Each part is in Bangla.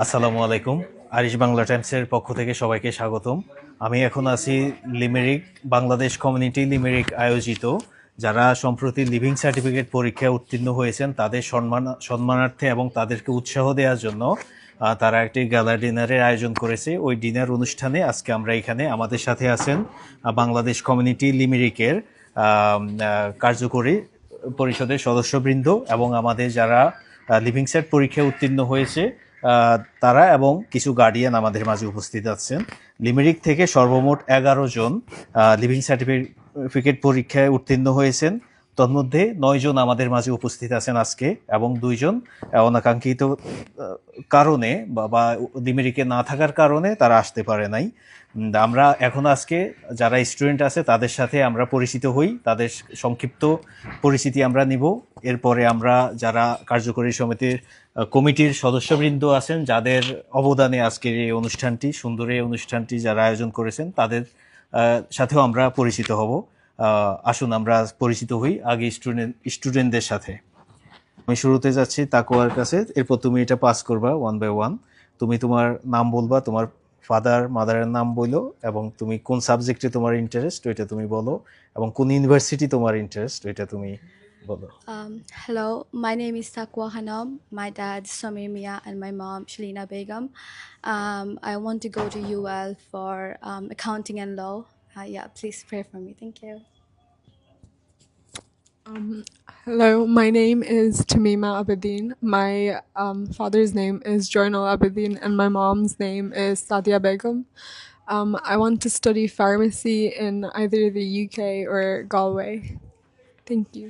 আসসালামু আলাইকুম। আরিশ বাংলা টাইমসের পক্ষ থেকে সবাইকে স্বাগতম। আমি এখন আছি লিমেরিক বাংলাদেশ কমিউনিটি লিমেরিক আয়োজিত যারা সম্প্রতি লিভিং সার্টিফিকেট পরীক্ষায় উত্তীর্ণ হয়েছেন তাদের সম্মানার্থে এবং তাদেরকে উৎসাহ দেওয়ার জন্য তারা একটি গ্যালা ডিনারের আয়োজন করেছে। ওই ডিনার অনুষ্ঠানে আজকে আমরা এখানে আমাদের সাথে আছেন বাংলাদেশ কমিউনিটি লিমেরিকের কার্যকরী পরিষদের সদস্যবৃন্দ এবং আমাদের যারা লিভিং সেট পরীক্ষায় উত্তীর্ণ হয়েছে তারা এবং কিছু গার্ডিয়ান আমাদের মাঝে উপস্থিত আছেন। লিমেরিক থেকে সর্বমোট 11 জন লিভিং সার্টিফিকেট পরীক্ষায় উত্তীর্ণ হয়েছেন। তন্মধ্যে 9 জন আমাদের মাঝে উপস্থিত আছেন আজকে এবং 2 জন অনাকাঙ্ক্ষিত কারণে বা লিমেরিকে না থাকার কারণে তারা আসতে পারে নাই। আমরা এখন আজকে যারা স্টুডেন্ট আছে তাদের সাথে আমরা পরিচিত হই, তাদের সংক্ষিপ্ত পরিচিতি আমরা নিব। এরপরে আমরা যারা কার্যকরী সমিতির কমিটির সদস্যবৃন্দ আছেন যাদের অবদানে আজকের এই অনুষ্ঠানটি সুন্দর এই অনুষ্ঠানটি যারা আয়োজন করেছেন তাদের সাথেও আমরা পরিচিত হব। আসুন আমরা পরিচিত হই আগে স্টুডেন্টদের সাথে। আমি শুরুতে যাচ্ছি তাকওয়ার কাছে, এরপর তুমি এটা পাস করবা 1 বাই 1। তুমি তোমার নাম বলবা, তোমার ফাদার মাদারের নাম বলো এবং তুমি কোন সাবজেক্টে তোমার ইন্টারেস্ট ওইটা তুমি বলো এবং কোন ইউনিভার্সিটি তোমার ইন্টারেস্ট ওইটা তুমি বলো। Hello, my name is Takwa Hanam. My dad is Samir Mia and my mom Shalina Begum. I want to go to UL for accounting and law. Yeah, please pray for me. Thank you. Hello, my name is Tamima Abedin. My father's name is Joynal Abedin, and my mom's name is Sadia Begum. I want to study pharmacy in either the UK or Galway. Thank you.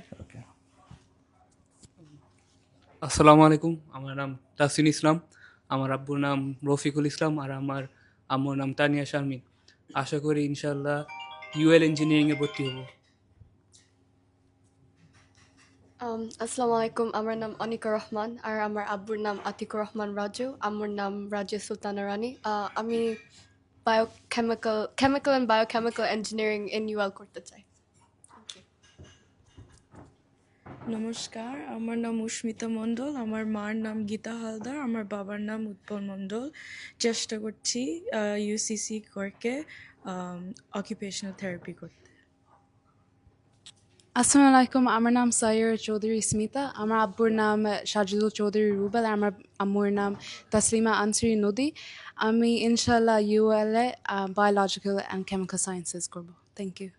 আসসালামু আলাইকুম। আমার নাম তাসিন ইসলাম। আমার আব্বুর নাম রফিকুল ইসলাম আর আমার আম্মুর নাম তানিয়া শারমিন। আশা করি ইনশাআল্লাহ ইউএল ইঞ্জিনিয়ারিংয়ে ভর্তি হব। আসসালামু আলাইকুম, আমার নাম অনিকা রহমান আর আমার আব্বুর নাম আতিকুর রহমান রাজু, আম্মুর নাম রাজু সুলতানা রানী। আমি chemical and biochemical engineering in UL করতে চাই। নমস্কার, আমার নাম উস্মিতা মণ্ডল, আমার মার নাম গীতা হালদার, আমার বাবার নাম উৎপল মণ্ডল। চেষ্টা করছি ইউসিসি করকে অকুপেশনাল থেরাপি করতে। আসসালামু আলাইকুম, আমার নাম সাইরা চৌধুরী স্মিতা, আমার আব্বুর নাম সাজিদুল চৌধুরী রুবেল, আমার আম্মুর নাম তাসলিমা আনসারি নদী। আমি ইনশাল্লাহ ULA biological and chemical sciences করব। Thank you.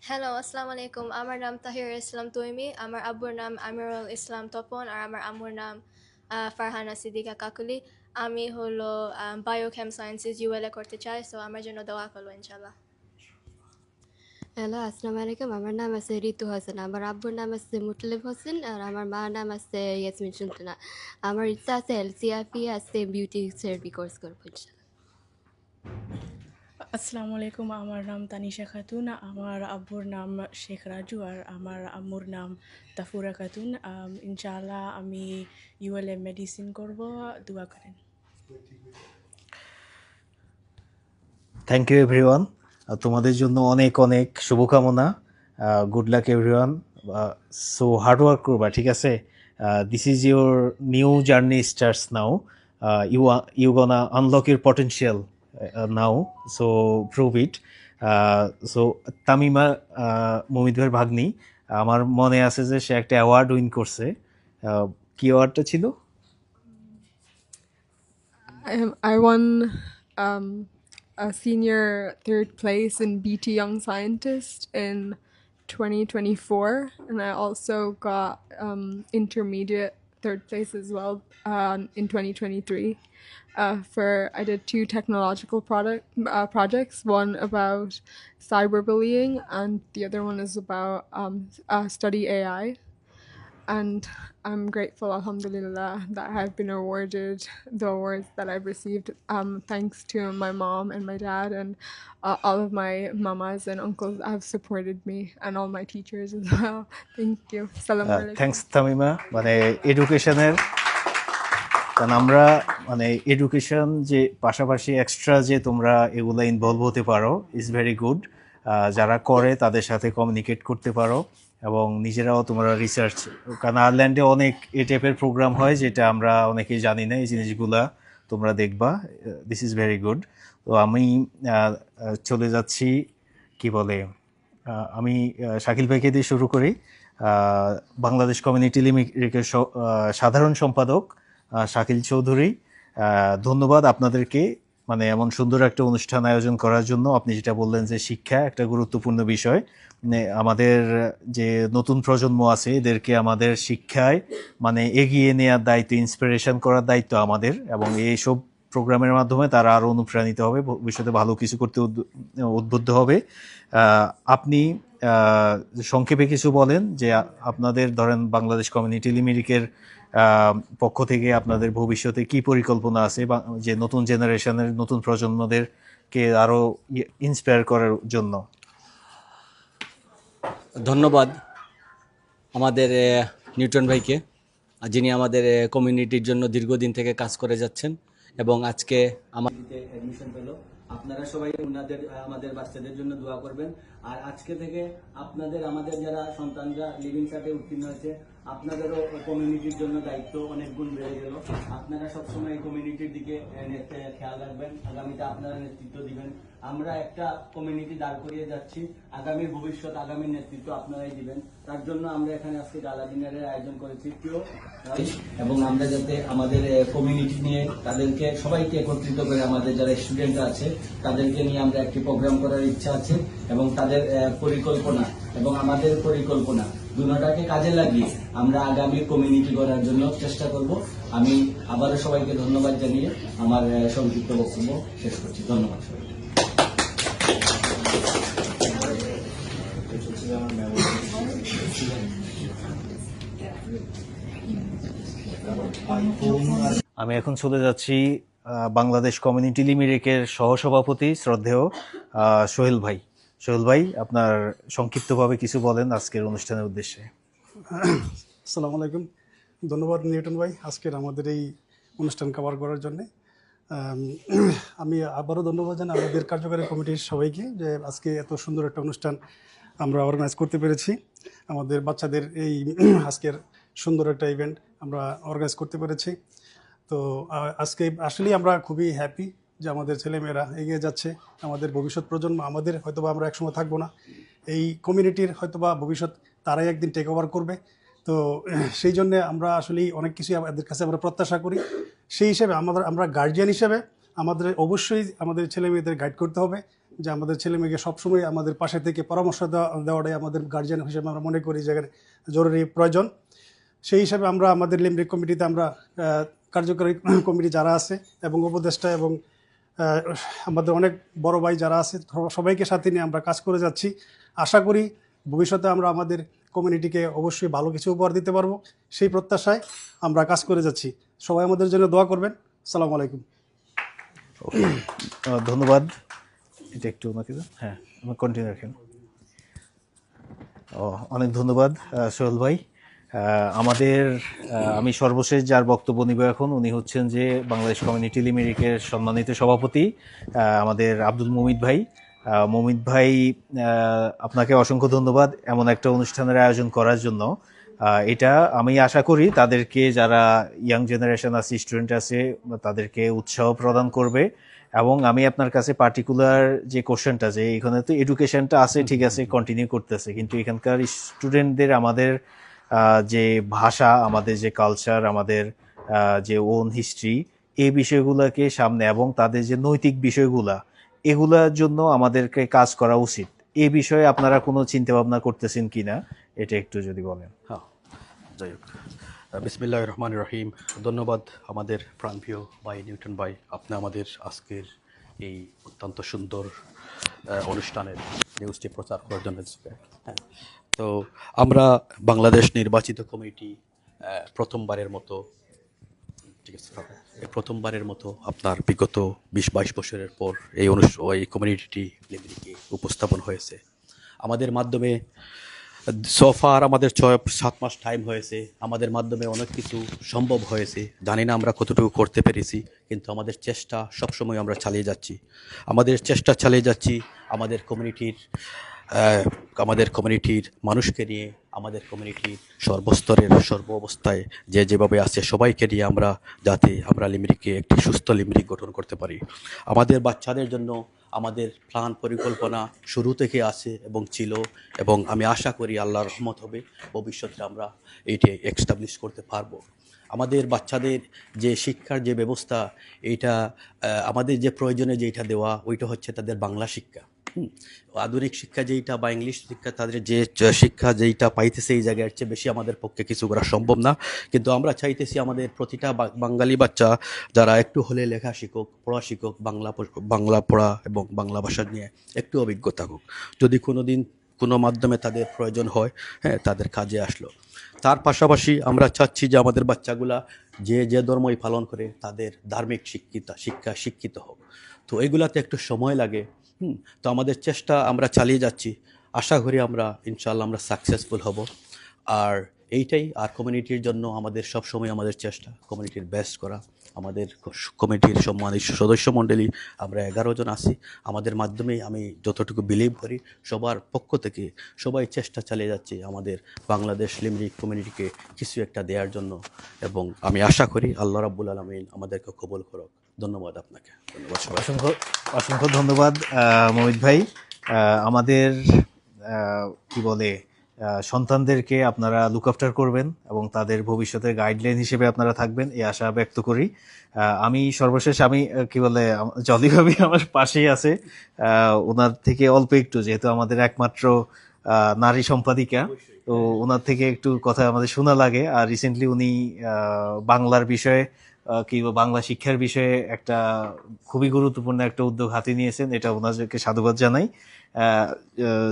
হ্যালো, আসসালামু আলাইকুম। আমার নাম তাহির ইসলাম তৈমি, আমার আব্বুর নাম আমিরুল ইসলাম তপন আর আমার আম্মুর নাম ফারহানা সিদ্দিকা কাকুলি। আমি হলো বায়োকেম সায়েন্সেস ইউএলএ করতে চাই, সো আমার জন্য দোয়া করলো ইনশাল্লাহ। হ্যালো, আসসালামু আলাইকুম। আমার নাম আছে ঋতু হাসান, আমার আব্বুর নাম আছে মুতলিব হোসেন আর আমার মার নাম আছে ইয়াসমিন সুলতানা। আমার ইচ্ছা আছে এলসিআরপি আছে বিউটি থেরাপি কোর্স করবো ইনশাল্লাহ। আসসালামু আলাইকুম, আমার নাম তানিশা খাতুন, আমার আব্বুর নাম শেখ রাজু আর আমার আম্মুর নাম তাফুরা খাতুন। ইনশাআল্লাহ আমি ইউএলএ মেডিসিন করব, দোয়া করেন। Thank you everyone. তোমাদের জন্য অনেক অনেক শুভকামনা। Good luck everyone. So hard work করবা, ঠিক আছে? This is your new journey starts now. You gonna unlock your potential now, so prove it. So Tamima Momit ভাইয়ের ভাগ্নি, আমার মনে আছে যে সে একটা অ্যাওয়ার্ড উইন করছে। কি অ্যাওয়ার্ডটা ছিল? I won a senior third place in BT Young Scientist in 2024, and I also got intermediate third place as well in 2023. I did 2 technological projects, one about cyberbullying and the other one is about study AI. And I'm grateful, alhamdulillah, that I've been awarded the awards that I've received, thanks to my mom and my dad and all of my mamas and uncles that have supported me and all my teachers as well. Thank you. Assalamu alaikum. Thanks Tamima. মানে এডুকেশনের, কারণ আমরা মানে এডুকেশন যে পাশাপাশি এক্সট্রা যে তোমরা এগুলো ইনভলভ হতে পারো ইজ ভেরি গুড। যারা করে তাদের সাথে কমিউনিকেট করতে পারো এবং নিজেরাও তোমরা রিসার্চ, কারণ আয়ারল্যান্ডে অনেক এই টাইপের প্রোগ্রাম হয় যেটা আমরা অনেকেই জানি না, এই জিনিসগুলা তোমরা দেখবা। This is very good. তো আমি চলে যাচ্ছি, কি বলে, আমি শাকিল ভাইকে দিয়ে শুরু করি। বাংলাদেশ কমিউনিটি লিমিটেডের সাধারণ সম্পাদক শাকিল চৌধুরী, ধন্যবাদ আপনাদেরকে, মানে এমন সুন্দর একটা অনুষ্ঠান আয়োজন করার জন্য। আপনি যেটা বললেন যে শিক্ষা একটা গুরুত্বপূর্ণ বিষয়, মানে আমাদের যে নতুন প্রজন্ম আছে এদেরকে আমাদের শিক্ষায় মানে এগিয়ে নেওয়ার দায়িত্ব, ইন্সপিরেশন করার দায়িত্ব আমাদের, এবং এইসব প্রোগ্রামের মাধ্যমে তারা আরও অনুপ্রাণিত হবে, ভবিষ্যতে ভালো কিছু করতে উদ্বুদ্ধ হবে। আপনি সংক্ষেপে কিছু বলেন যে আপনাদের ধরেন বাংলাদেশ কমিউনিটি লিমিটেডের পক্ষ থেকে আপনাদের ভবিষ্যতে কি পরিকল্পনা আছে, বা যে নতুন জেনারেশনের নতুন প্রজন্মদেরকে আরও ইন্সপায়ার করার জন্য। ধন্যবাদ আমাদের নিউটন ভাইকে, যিনি আমাদের কমিউনিটির জন্য দীর্ঘদিন থেকে কাজ করে যাচ্ছেন এবং আজকে আমাদের অ্যাডমিশন পেল। আপনারা সবাই আমাদের বাচ্চাদের জন্য দোয়া করবেন। আর আজকে থেকে আমাদের যারা সন্তানরা লিভিং চার্টে উত্তীর্ণ হয়েছে, আপনাদেরও কমিউনিটির জন্য দায়িত্ব অনেক গুণ বেড়ে গেল। আপনারা সবসময় কমিউনিটির দিকে খেয়াল রাখবেন, আগামীতে আপনারা নেতৃত্ব দিবেন। আমরা একটা কমিউনিটি দাঁড় করিয়ে যাচ্ছি, আগামীর ভবিষ্যৎ, আগামীর নেতৃত্ব আপনারাই দিবেন। তার জন্য আমরা এখানে আজকে গালা ডিনারের আয়োজন করেছি এবং আমরা যাতে আমাদের কমিউনিটি নিয়ে তাদেরকে সবাইকে একত্রিত করে, আমাদের যারা স্টুডেন্ট আছে তাদেরকে নিয়ে আমরা একটি প্রোগ্রাম করার ইচ্ছা আছে, এবং তাদের পরিকল্পনা এবং আমাদের পরিকল্পনা দুটোটাকে কাজে লাগিয়ে আমরা আগামী কমিউনিটি গড়ার জন্য চেষ্টা করব। আমি আবারও সবাইকে ধন্যবাদ জানিয়ে আমার সংক্ষিপ্ত বক্তব্য শেষ করছি। ধন্যবাদ সবাইকে। আমি এখন চলে যাচ্ছি বাংলাদেশ কমিউনিটি লিমিটেডের সহসভাপতি শ্রদ্ধেয় সোহেল ভাই। সোহেল ভাই, আপনার সংক্ষিপ্তভাবে কিছু বলেন আজকের অনুষ্ঠানের উদ্দেশ্যে। আসসালামু আলাইকুম। ধন্যবাদ নিউটন ভাই আজকের আমাদের এই অনুষ্ঠান কভার করার জন্যে। আমি আবারও ধন্যবাদ জানাই আমাদের কার্যকারী কমিটির সবাইকে যে আজকে এত সুন্দর একটা অনুষ্ঠান আমরা অর্গানাইজ করতে পেরেছি। আমাদের বাচ্চাদের এই আজকের সুন্দর একটা ইভেন্ট আমরা অর্গানাইজ করতে পেরেছি। তো আজকে আসলেই আমরা খুবই হ্যাপি যে আমাদের ছেলেমেয়েরা এগিয়ে যাচ্ছে। আমাদের ভবিষ্যৎ প্রজন্ম, আমাদের হয়তোবা আমরা একসময় থাকবো না, এই কমিউনিটির হয়তোবা ভবিষ্যৎ তারাই একদিন টেক ওভার করবে। তো সেই জন্যে আমরা আসলেই অনেক কিছু আমাদের কাছে আমরা প্রত্যাশা করি। সেই হিসেবে আমরা গার্জিয়ান হিসেবে আমাদের অবশ্যই আমাদের ছেলে মেয়েদের গাইড করতে হবে, যে আমাদের ছেলে মেয়েকে সবসময় আমাদের পাশে থেকে পরামর্শ দেওয়াটাই আমাদের গার্জিয়ান হিসেবে আমরা মনে করি যে জরুরি প্রয়োজন। সেই হিসাবে আমরা আমাদের লিমরিক কমিটিতে আমরা কার্যকরী কমিটি যারা আছে এবং উপদেষ্টা এবং আমাদের অনেক বড় ভাই যারা আছে সবাইকে সাথে নিয়ে আমরা কাজ করে যাচ্ছি। আশা করি ভবিষ্যতে আমরা আমাদের কমিউনিটিকে অবশ্যই ভালো কিছু উপহার দিতে পারবো, সেই প্রত্যাশায় আমরা কাজ করে যাচ্ছি। সবাই আমাদের জন্য দোয়া করবেন। আসসালামু আলাইকুম। ধন্যবাদ। এটা একটু আমাকে হ্যাঁ কন্টিনিউ রাখেন। অনেক ধন্যবাদ সোহেল ভাই। আমি সর্বশেষ যার বক্তব্য নিব এখন, উনি হচ্ছেন যে বাংলাদেশ কমিউনিটি লিমিটেডের সম্মানিত সভাপতি আমাদের আব্দুল মুমিত ভাই। মুমিত ভাই, আপনাকে অসংখ্য ধন্যবাদ এমন একটা অনুষ্ঠানের আয়োজন করার জন্য। এটা আমি আশা করি তাদেরকে, যারা ইয়াং জেনারেশন আছে, স্টুডেন্ট আছে, তাদেরকে উৎসাহ প্রদান করবে। এবং আমি আপনার কাছে পার্টিকুলার যে কোশ্চেনটা, যে এখানে তো এডুকেশনটা আছে ঠিক আছে, কন্টিনিউ করতেছে, কিন্তু এখানকার স্টুডেন্টদের আমাদের যে ভাষা, আমাদের যে কালচার, আমাদের যে ওন হিস্ট্রি, এই বিষয়গুলোকে সামনে, এবং তাদের যে নৈতিক বিষয়গুলা, এগুলার জন্য আমাদেরকে কাজ করা উচিত। এই বিষয়ে আপনারা কোনো চিন্তা ভাবনা করতেছেন কিনা, এটা একটু যদি বলেন। হ্যাঁ, যাই হোক, বিসমিল্লাহির রহমানির রহিম। ধন্যবাদ আমাদের প্রাণপ্রিয় ভাই নিউটন ভাই, আপনি আমাদের আজকের এই অত্যন্ত সুন্দর অনুষ্ঠানের নিউজটি প্রচার করার জন্য। হ্যাঁ, তো আমরা বাংলাদেশ নির্বাচিত কমিটি প্রথমবারের মতো, ঠিক আছে, প্রথমবারের মতো আপনার বিগত 20-22 বছরের পর এই কমিউনিটি লিমিটকে উপস্থাপন হয়েছে আমাদের মাধ্যমে। সোফার আমাদের 6-7 মাস টাইম হয়েছে, আমাদের মাধ্যমে অনেক কিছু সম্ভব হয়েছে। জানি না আমরা কতটুকু করতে পেরেছি, কিন্তু আমাদের চেষ্টা সবসময় আমরা চালিয়ে যাচ্ছি। আমাদের কমিউনিটির আমাদের কমিউনিটির মানুষকে নিয়ে, আমাদের কমিউনিটির সর্বস্তরের সর্ব অবস্থায় যে যেভাবে আছে সবাইকে নিয়ে আমরা যাতে আমরা লিমিরিককে একটি সুস্থ লিমিরিক গঠন করতে পারি। আমাদের বাচ্চাদের জন্য আমাদের প্ল্যান পরিকল্পনা শুরু থেকে আছে এবং ছিল, এবং আমি আশা করি আল্লাহর রহমত হবে ভবিষ্যতে আমরা এটি এস্টাবলিশ করতে পারবো। আমাদের বাচ্চাদের যে শিক্ষার যে ব্যবস্থা, এইটা আমাদের যে প্রয়োজনে যেটা দেওয়া ওইটা হচ্ছে তাদের বাংলা শিক্ষা। আধুনিক শিক্ষা যেইটা বা ইংলিশ শিক্ষা, তাদের যে শিক্ষা যেইটা পাইতেছে এই জায়গায় চেয়ে বেশি আমাদের পক্ষে কিছু করা সম্ভব না। কিন্তু আমরা চাইতেছি আমাদের প্রতিটা বাঙালি বাচ্চা যারা একটু হলে লেখা শিখুক, পড়া শিখুক, বাংলা পড়া এবং বাংলা ভাষা নিয়ে একটু অভিজ্ঞতা হোক। যদি কোনো দিন কোনো মাধ্যমে তাদের প্রয়োজন হয়, হ্যাঁ, তাদের কাজে আসলো। তার পাশাপাশি আমরা চাচ্ছি যে আমাদের বাচ্চাগুলা যে যে ধর্মই পালন করে তাদের ধার্মিক শিক্ষা শিক্ষিত হোক। তো এগুলাতে একটু সময় লাগে। তো আমাদের চেষ্টা আমরা চালিয়ে যাচ্ছি। আশা করি আমরা ইনশাআল্লাহ আমরা সাকসেসফুল হব। আর এইটাই, আর কমিউনিটির জন্য আমাদের সবসময় আমাদের চেষ্টা কমিউনিটির বেস্ট করা। আমাদের কমিটির সম্মানিত সদস্য মণ্ডলী আমরা 11 জন আছি। আমাদের মাধ্যমেই আমি যতটুকু বিলিভ করি সবার পক্ষ থেকে সবাই চেষ্টা চালিয়ে যাচ্ছে আমাদের বাংলাদেশ লিমরিক কমিউনিটিকে কিছু একটা দেওয়ার জন্য, এবং আমি আশা করি আল্লাহ রাব্বুল আলামিন আমাদেরকে কবুল করুক। ধন্যবাদ আপনাকে। ধন্যবাদ সবাই। অসংখ্য ধন্যবাদ মমিত ভাই। আমাদের কি বলে সন্তানদেরকে আপনারা লুক আফটার করবেন এবং তাদের ভবিষ্যতের গাইডলাইন হিসেবে আপনারা থাকবেন, এই আশা ব্যক্ত করি। আমি সর্বশেষ কি বলে জলি ভাবি আমার পাশেই আছে, ওনার থেকে অল্প একটু, যেহেতু আমাদের একমাত্র নারী সম্পাদিকা, তো ওনার থেকে একটু কথা আমাদের শোনা লাগে। আর রিসেন্টলি উনি বাংলার বিষয়ে কি বাংলা শিক্ষার বিষয়ে একটা খুবই গুরুত্বপূর্ণ একটা উদ্যোগ হাতে নিয়েছেন, এটা ওনাদেরকে সাধুবাদ জানাই।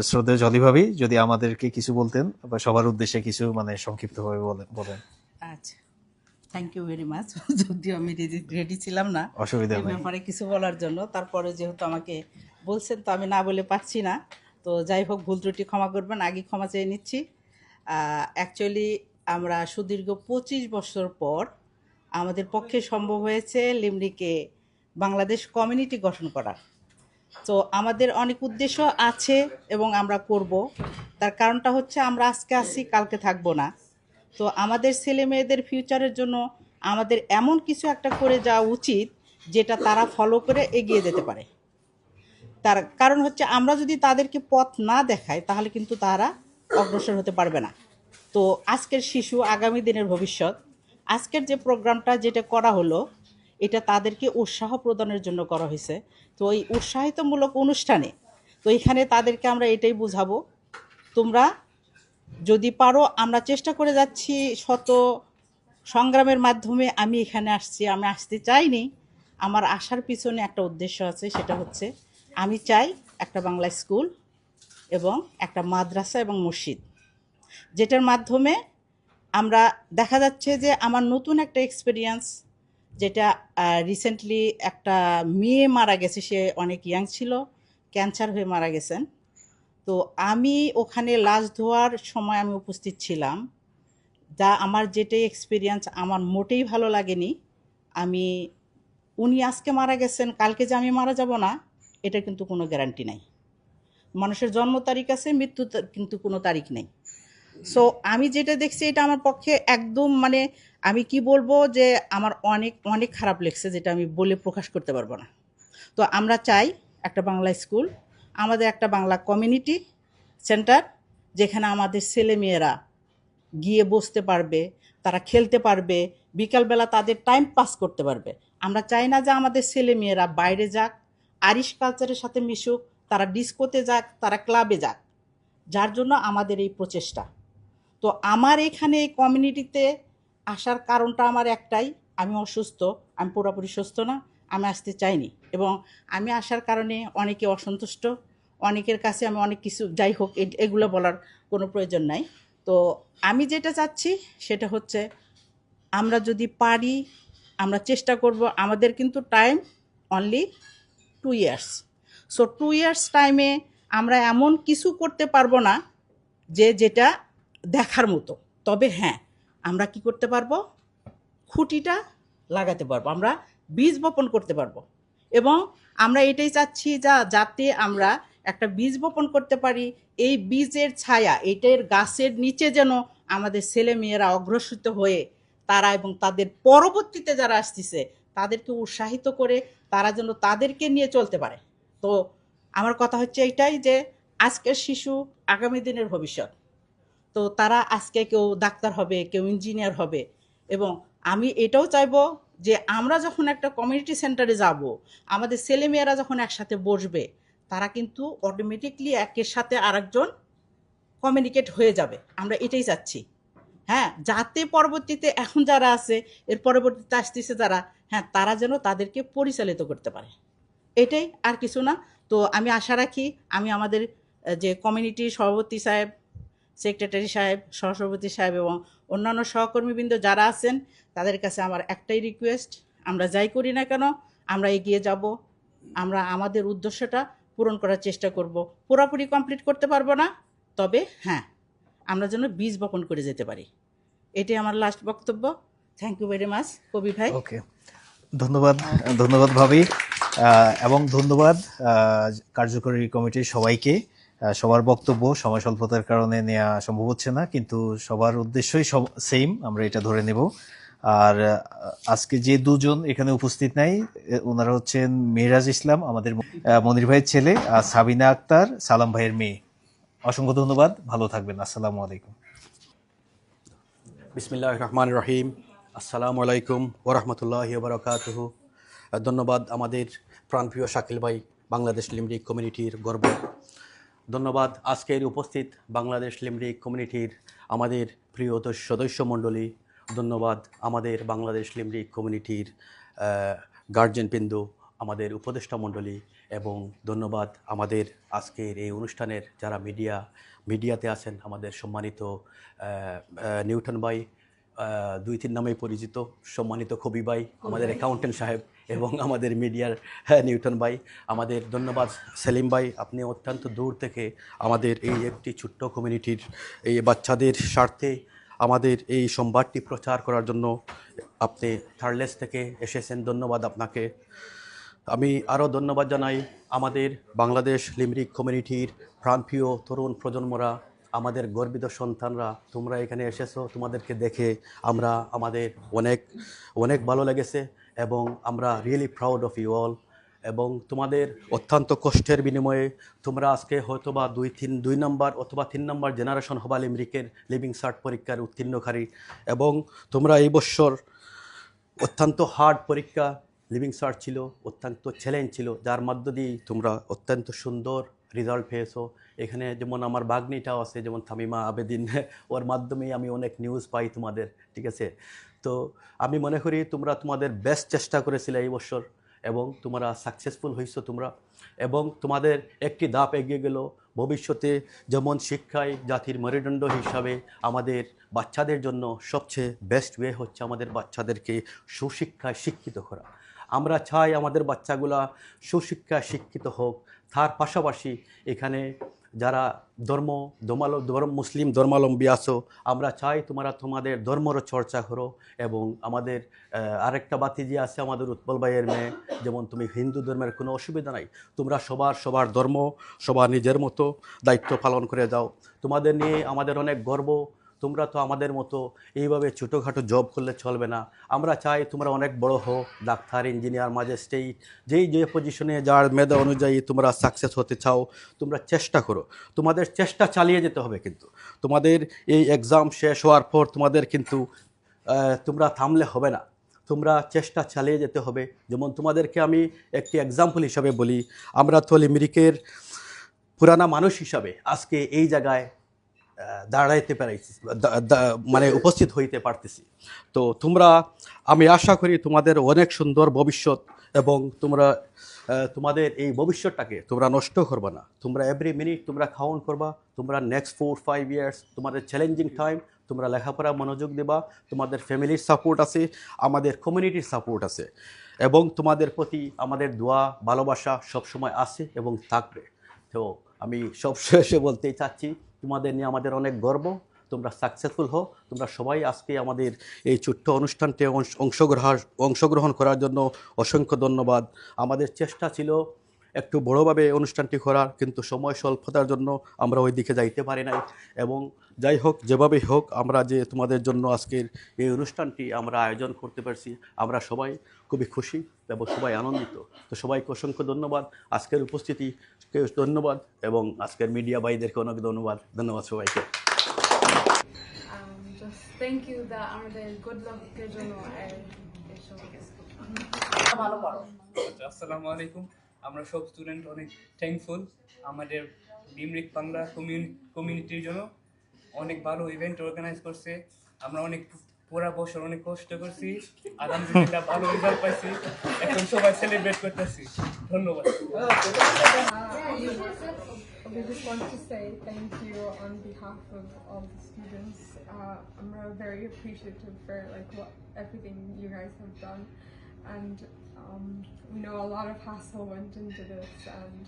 শ্রদ্ধেয় জলি ভাবি যদি আমাদেরকে কিছু বলতেন বা সবার উদ্দেশ্যে কিছু মানে সংক্ষিপ্তভাবে বলেন। আচ্ছা, থ্যাংক ইউ ভেরি মাচ। যদিও আমি রেডি ছিলাম না অসুবিধা এই ব্যাপারে কিছু বলার জন্য, তারপরে যেহেতু আমাকে বলছেন তো আমি না বলে পারছি না। তো যাই হোক, ভুল ত্রুটি ক্ষমা করবেন, আগে ক্ষমা চেয়ে নিচ্ছি। অ্যাকচুয়ালি আমরা সুদীর্ঘ 25 বছর পর আমাদের পক্ষে সম্ভব হয়েছে লিমরিকে বাংলাদেশ কমিউনিটি গঠন করার। তো আমাদের অনেক উদ্দেশ্য আছে এবং আমরা করব। তার কারণটা হচ্ছে আমরা আজকে আসি, কালকে থাকবো না। তো আমাদের ছেলে মেয়েদের ফিউচারের জন্য আমাদের এমন কিছু একটা করে যাওয়া উচিত যেটা তারা ফলো করে এগিয়ে যেতে পারে। তার কারণ হচ্ছে আমরা যদি তাদেরকে পথ না দেখাই তাহলে কিন্তু তারা অগ্রসর হতে পারবে না। তো আজকের শিশু আগামী দিনের ভবিষ্যৎ। আজকের যে প্রোগ্রামটা যেটা করা হলো, এটা তাদেরকে উৎসাহ প্রদানের জন্য করা হয়েছে। তো এই উৎসাহিতমূলক অনুষ্ঠানে তো এখানে তাদেরকে আমরা এটাই বুঝাবো, তোমরা যদি পারো, আমরা চেষ্টা করে যাচ্ছি শত সংগ্রামের মাধ্যমে আমি এখানে আসছি। আমি আসতে চাইনি, আমার আসার পিছনে একটা উদ্দেশ্য আছে, সেটা হচ্ছে আমি চাই একটা বাংলা স্কুল এবং একটা মাদ্রাসা এবং মসজিদ, যেটার মাধ্যমে আমরা দেখা যাচ্ছে যে আমার নতুন একটা এক্সপিরিয়েন্স, যেটা রিসেন্টলি একটা মেয়ে মারা গেছে, সে অনেক ইয়াং ছিল, ক্যান্সার হয়ে মারা গেছেন। তো আমি ওখানে লাশ ধোয়ার সময় আমি উপস্থিত ছিলাম। যা আমার যেটাই এক্সপিরিয়েন্স আমার মোটেই ভালো লাগেনি। উনি আজকে মারা গেছেন, কালকে যে আমি মারা যাব না, এটা কিন্তু কোনো গ্যারান্টি নাই। মানুষের জন্ম তারিখ আছে, মৃত্যু কিন্তু কোনো তারিখ নেই। সো আমি যেটা দেখছি এটা আমার পক্ষে একদম মানে আমি কি বলবো যে আমার অনেক অনেক খারাপ লেগেছে, যেটা আমি বলে প্রকাশ করতে পারবো না। তো আমরা চাই একটা বাংলা স্কুল, আমাদের একটা বাংলা কমিউনিটি সেন্টার, যেখানে আমাদের ছেলে মেয়েরা গিয়ে বসতে পারবে, তারা খেলতে পারবে, বিকালবেলা তাদের টাইম পাস করতে পারবে। আমরা চাই না যে আমাদের ছেলে মেয়েরা বাইরে যাক, আইরিশ কালচারের সাথে মিশুক, তারা ডিস্কোতে যাক, তারা ক্লাবে যাক, যার জন্য আমাদের এই প্রচেষ্টা। তো আমার এখানে এই কমিউনিটিতে আসার কারণটা আমার একটাই, আমি অসুস্থ, আমি পুরোপুরি সুস্থ না, আমি আসতে চাইনি। এবং আমি আসার কারণে অনেকে অসন্তুষ্ট, অনেকের কাছে আমি অনেক কিছু, যাই হোক এগুলো বলার কোনো প্রয়োজন নাই। তো আমি যেটা চাচ্ছি সেটা হচ্ছে আমরা যদি পারি আমরা চেষ্টা করব। আমাদের কিন্তু time only 2 years. So 2 years টাইমে আমরা এমন কিছু করতে পারবো না যেটা দেখার মতো। তবে হ্যাঁ, আমরা কি করতে পারবো, খুঁটিটা লাগাতে পারবো, আমরা বীজ বপন করতে পারবো। এবং আমরা এটাই চাচ্ছি যাতে আমরা একটা বীজ বপন করতে পারি, এই বীজের ছায়া এটার গাছের নিচে যেন আমাদের ছেলেমেয়েরা অগ্রসিত হয়ে তারা এবং তাদের পরবর্তীতে যারা আসতেছে তাদেরকে উৎসাহিত করে তারা যেন তাদেরকে নিয়ে চলতে পারে। তো আমার কথা হচ্ছে এইটাই যে আজকের শিশু আগামী দিনের ভবিষ্যৎ। তো তারা আজকে কেউ ডাক্তার হবে, কেউ ইঞ্জিনিয়ার হবে, এবং আমি এটাও চাইবো যে আমরা যখন একটা কমিউনিটি সেন্টারে যাব, আমাদের ছেলেমেয়েরা যখন একসাথে বসবে, তারা কিন্তু অটোমেটিকলি একের সাথে আরেকজন কমিউনিকেট হয়ে যাবে। আমরা এটাই চাচ্ছি, হ্যাঁ, যাতে পরবর্তীতে এখন যারা আছে এর পরবর্তীতে আসতেছে যারা, হ্যাঁ, তারা যেন তাদেরকে পরিচালিত করতে পারে, এটাই, আর কিছু না। তো আমি আশা রাখি আমি আমাদের যে কমিউনিটির সভাপতি সাহেব, সেক্রেটারি সাহেব, সহসভাপতি সাহেব এবং অন্যান্য সহকর্মীবৃন্দ যারা আছেন তাদের কাছে আমার একটাই রিকোয়েস্ট, আমরা যাই করি না কেন আমরা এগিয়ে যাব, আমরা আমাদের উদ্দেশ্যটা পূরণ করার চেষ্টা করব। পুরোপুরি কমপ্লিট করতে পারবো না, তবে হ্যাঁ আমরা যেন বীজ বপন করে যেতে পারি। এটাই আমার লাস্ট বক্তব্য। থ্যাংক ইউ ভেরি মাচ কবি ভাই। ওকে, ধন্যবাদ, ধন্যবাদ ভাবি, এবং ধন্যবাদ কার্যকরী কমিটির সবাইকে। সবার বক্তব্য সময় স্বল্পতার কারণে নেওয়া সম্ভব হচ্ছে না, কিন্তু সবার উদ্দেশ্যই সেম, আমরা এটা ধরে নেব। আর আজকে যে দুজন এখানে উপস্থিত নাই ওনারা হচ্ছেন মেহরাজ ইসলাম, আমাদের মনির ভাইয়ের ছেলে, আর সাবিনা আক্তার, সালাম ভাইয়ের মেয়ে। অসংখ্য ধন্যবাদ, ভালো থাকবেন, আসসালামু আলাইকুম। বিসমিল্লাহির রহমানির রহিম। আসসালামু আলাইকুম ওয়া রাহমাতুল্লাহি ওয়া বারাকাতুহু। ধন্যবাদ আমাদের প্রাণপ্রিয় শাকিল ভাই, বাংলাদেশ লিমরিক কমিউনিটির গর্ব। ধন্যবাদ আজকের উপস্থিত বাংলাদেশ লিমরিক কমিউনিটির আমাদের প্রিয় সদস্য মণ্ডলী। ধন্যবাদ আমাদের বাংলাদেশ লিমরিক কমিউনিটির গার্জেনবৃন্দ, আমাদের উপদেষ্টা মণ্ডলী, এবং ধন্যবাদ আমাদের আজকের এই অনুষ্ঠানের যারা মিডিয়াতে আছেন, আমাদের সম্মানিত নিউটন ভাই, 2-3 নামেই পরিচিত, সম্মানিত কবি ভাই, আমাদের অ্যাকাউন্টেন্ট সাহেব, এবং আমাদের মিডিয়ার নিউটন ভাই। আমাদের ধন্যবাদ সেলিম ভাই, আপনি অত্যন্ত দূর থেকে আমাদের এই একটি ছোট্ট কমিউনিটির এই বাচ্চাদের স্বার্থে আমাদের এই সংবাদটি প্রচার করার জন্য আপনি থার্লেস থেকে এসেছেন, ধন্যবাদ আপনাকে। আমি আরও ধন্যবাদ জানাই আমাদের বাংলাদেশ লিমরিক কমিউনিটির প্রাণপ্রিয় তরুণ প্রজন্মরা, আমাদের গর্বিত সন্তানরা। তোমরা এখানে এসেছো, তোমাদেরকে দেখে আমাদের অনেক ভালো লেগেছে, এবং আমরা really proud of you all. এবং তোমাদের অত্যন্ত কষ্টের বিনিময়ে তোমরা আজকে হয়তোবা 2 নম্বর অথবা 3 নম্বর জেনারেশন হবা লিমরিকের লিভিং সার্ট পরীক্ষার উত্তীর্ণকারী, এবং তোমরা এই বছর অত্যন্ত হার্ড পরীক্ষা, লিভিং সার্চ ছিল, অত্যন্ত চ্যালেঞ্জ ছিল, যার মধ্য দিয়ে তোমরা অত্যন্ত সুন্দর রেজাল্ট পেয়েছো। এখানে যেমন আমার বাগ্নিটাও আছে, যেমন তামিমা আবেদিন, ওর মাধ্যমেই আমি অনেক নিউজ পাই তোমাদের, ঠিক আছে। তো আমি মনে করি তোমরা তোমাদের বেস্ট চেষ্টা করেছিলে এই বছর, এবং তোমরা সাকসেসফুল হয়েছো তোমরা, এবং তোমাদের একটি ধাপ এগিয়ে গেল। ভবিষ্যতে যেমন শিক্ষায় জাতির মেরুদণ্ড হিসাবে আমাদের বাচ্চাদের জন্য সবচেয়ে বেস্ট ওয়ে হচ্ছে আমাদের বাচ্চাদেরকে সুশিক্ষায় শিক্ষিত করা। আমরা চাই আমাদের বাচ্চাগুলা সুশিক্ষায় শিক্ষিত হোক। তার পাশাপাশি এখানে যারা মুসলিম ধর্মাবলম্বী আছো, আমরা চাই তোমরা তোমাদের ধর্মেরও চর্চা করো। এবং আমাদের আরেকটা বাতিজি আছে, আমাদের উৎপল ভাইয়ের মেয়ে, যেমন তুমি হিন্দু ধর্মের কোনো অসুবিধা নাই, তোমরা সবার ধর্ম সবার নিজের মতো দায়িত্ব পালন করে যাও। তোমাদের নিয়ে আমাদের অনেক গর্ব। তোমরা তো আমাদের মতো এইভাবে ছোটোখাটো জব করলে চলবে না। আমরা চাই তোমরা অনেক বড় হও, ডাক্তার, ইঞ্জিনিয়ার, ম্যাজিস্ট্রেট, যে পজিশনে যার মেধা অনুযায়ী তোমরা সাকসেস হতে চাও, তোমরা চেষ্টা করো। তোমাদের চেষ্টা চালিয়ে যেতে হবে, কিন্তু তোমাদের এই এক্সাম শেষ হওয়ার পর তোমাদের কিন্তু তোমরা থামলে হবে না, তোমরা চেষ্টা চালিয়ে যেতে হবে। যেমন তোমাদেরকে আমি একটি এক্সাম্পল হিসাবে বলি, আমরা তো লিমরিকের পুরানা মানুষ হিসাবে আজকে এই জায়গায় দাঁড়াইতে পারছি, মানে উপস্থিত হইতে পারতেছি। তো আমি আশা করি তোমাদের অনেক সুন্দর ভবিষ্যৎ, এবং তোমাদের এই ভবিষ্যৎটাকে তোমরা নষ্ট করবে না। তোমরা এভরি মিনিট তোমরা কাউন্ট করবা। তোমরা নেক্সট 4-5 ইয়ার্স তোমাদের চ্যালেঞ্জিং টাইম, তোমরা লেখাপড়া মনোযোগ দেবা। তোমাদের ফ্যামিলির সাপোর্ট আছে, আমাদের কমিউনিটির সাপোর্ট আছে, এবং তোমাদের প্রতি আমাদের দোয়া ভালোবাসা সবসময় আছে এবং থাকবে। তো আমি সব শেষে বলতেই চাচ্ছি, তোমাদের নিয়ে আমাদের অনেক গর্ব। তোমরা সাকসেসফুল হও। তোমরা সবাই আজকে আমাদের এই ছোট্ট অনুষ্ঠানটি অংশগ্রহণ করার জন্য অসংখ্য ধন্যবাদ। আমাদের চেষ্টা ছিল একটু বড়োভাবে অনুষ্ঠানটি করার, কিন্তু সময় স্বল্পতার জন্য আমরা ওই দিকে যাইতে পারি নাই। এবং যাই হোক, যেভাবেই হোক, আমরা যে তোমাদের জন্য আজকের এই অনুষ্ঠানটি আমরা আয়োজন করতে পারছি, আমরা সবাই খুবই খুশি এবং সবাই আনন্দিত। তো সবাইকে অসংখ্য ধন্যবাদ, আজকের উপস্থিতিকে ধন্যবাদ, এবং আজকের মিডিয়া ভাইদেরকে অনেক ধন্যবাদ। ধন্যবাদ সবাইকে। Just thank you that আমাদের good luck এর জন্য আচ্ছা, আসসালামু আলাইকুম। আমরা সব স্টুডেন্ট অনেক থ্যাঙ্কফুল আমাদের লিমরিক বাংলা কমিউনিটির জন্য। অনেক ভালো ইভেন্ট অর্গানাইজ করছে, আমরা অনেক পুরা বছর অনেক কষ্ট করছি, আলহামদুলিল্লাহ ভালো রেজাল্ট পাইছি, এখন সবাই সেলিব্রেট করতেছি। ধন্যবাদ। We just want to say thank you on behalf of all the students. I'm very appreciative for everything you guys have done, and we know a lot of hassle went into this, and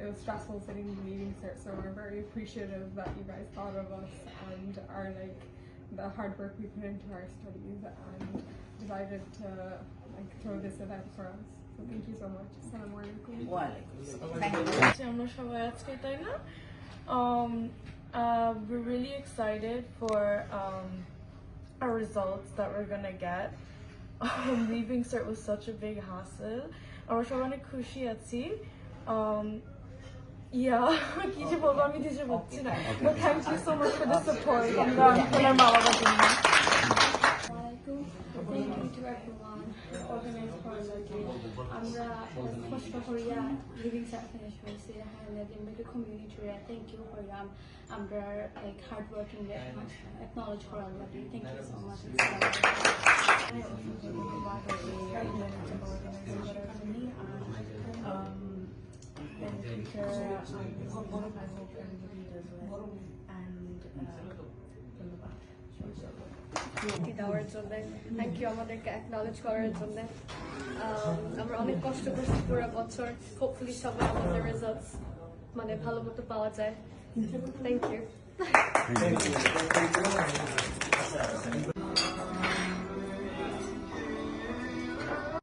it was stressful sitting the meeting cert. So we're very appreciative that you guys thought of us and are the hard work we put into our studies, and decided to throw this event for us. So thank you so much. Assalamu alaikum. আমরা সবাই আজকে তাই না we're really excited for our results that we're gonna get. Leaving cert was such a big hassle. আমরা সবাই অনেক খুশি আছি। কি যে বলবো আমি নিজে বলছি না। But thank you so much for the support from our মা বাবার জন্য। Thank you to everyone who organized for us. আমরা কষ্ট করিয়া লিভিং সার্ট ফিনিশ হয়েছে, the community. Thank you for আমরা hard working acknowledge করার লাগে। Thank you so much. দেওয়ার জন্য থ্যাংক ইউ, আমাদেরকে অ্যাকনলেজ করার জন্য। আমরা অনেক কষ্ট করছি পুরো বছর, হোপফুলি সবাই আমাদের রেজাল্টস ভালো মতো পাওয়া যায়। Thank you.